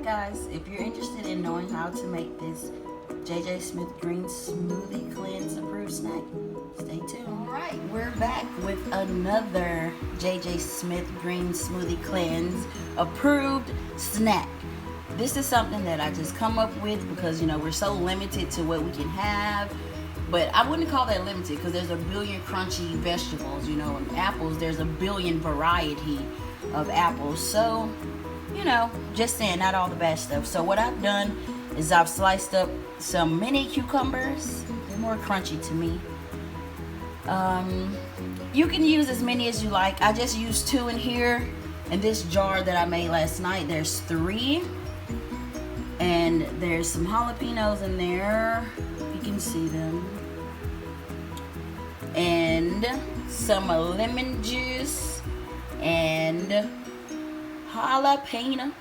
guys, if you're interested in knowing how to make this JJ Smith Green Smoothie Cleanse approved snack, stay tuned. Alright, we're back with another JJ Smith Green Smoothie Cleanse approved snack. This is something that I just come up with because, you know, we're so limited to what we can have. But I wouldn't call that limited because there's a billion crunchy vegetables, you know, and apples, there's a billion variety of apples. So, you know, just saying, not all the bad stuff. So what I've done is I've sliced up some mini cucumbers. They're more crunchy to me. You can use as many as you like. I just used 2 in here. In this jar that I made last night, there's 3. And there's some jalapenos in there. You can see them. And some lemon juice. And jalapeno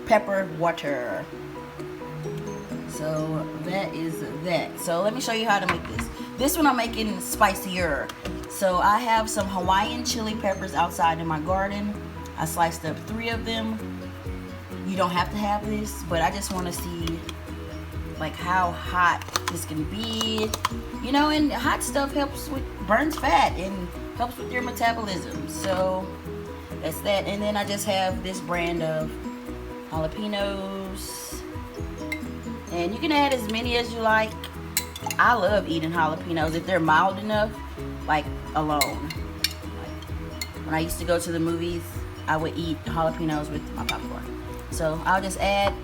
pepper water. So that is that. So let me show you how to make this. This one I'm making spicier. So I have some Hawaiian chili peppers outside in my garden. I sliced up 3 of them. You don't have to have this, but I just want to see like how hot this can be. You know, and hot stuff burns fat and helps with your metabolism. So that's that. And then I just have this brand of jalapenos. And you can add as many as you like. I love eating jalapenos if they're mild enough, like alone. Like when I used to go to the movies, I would eat jalapenos with my popcorn. So I'll just add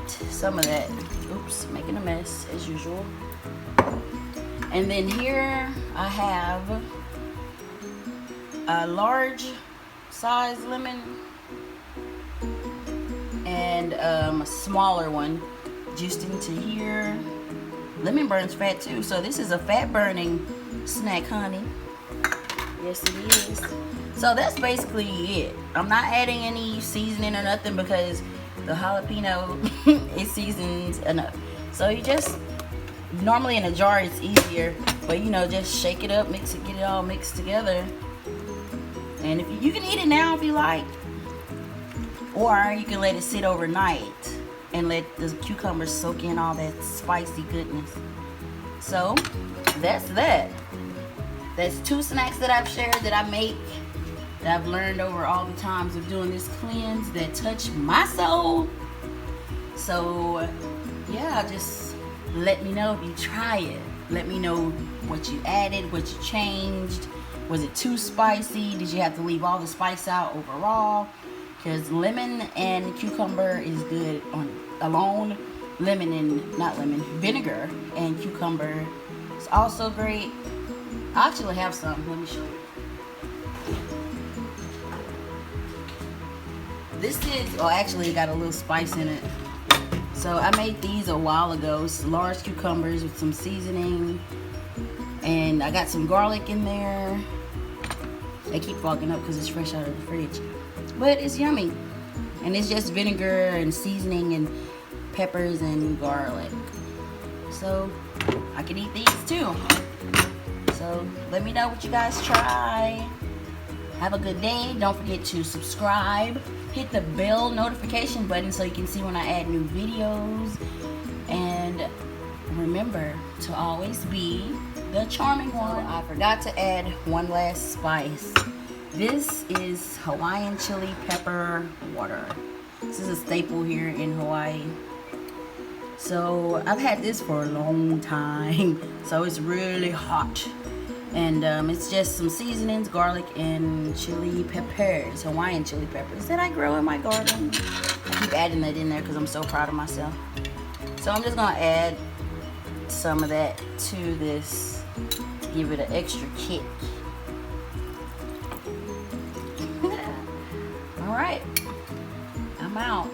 some of that. Oops, making a mess as usual. And then here I have a large size lemon and a smaller one juiced into here. Lemon burns fat too, so this is a fat burning snack, honey. Yes, it is. So that's basically it. I'm not adding any seasoning or nothing because the jalapeno is seasoned enough. So you just, normally in a jar it's easier, but you know, just shake it up, mix it, get it all mixed together. And if you can eat it now if you like, or you can let it sit overnight and let the cucumbers soak in all that spicy goodness. So that's that. That's 2 snacks that I've shared that I make, that I've learned over all the times of doing this cleanse that touch my soul. So yeah, just let me know if you try it. Let me know what you added, what you changed. Was it too spicy? Did you have to leave all the spice out overall? Because lemon and cucumber is good on alone. Vinegar and cucumber is also great. I actually have some. Let me show you. This is, actually it got a little spice in it. So I made these a while ago. It's large cucumbers with some seasoning. And I got some garlic in there. They keep fogging up because it's fresh out of the fridge. But it's yummy. And it's just vinegar and seasoning and peppers and garlic. So I can eat these too. So let me know what you guys try. Have a good day. Don't forget to subscribe. Hit the bell notification button so you can see when I add new videos. And remember to always be the charming one. I forgot to add one last spice. This is Hawaiian chili pepper water. This is a staple here in Hawaii. So I've had this for a long time. So it's really hot. And it's just some seasonings, garlic, and chili peppers, Hawaiian chili peppers that I grow in my garden. I keep adding that in there because I'm so proud of myself. So I'm just gonna add some of that to this, give it an extra kick. All right, I'm out.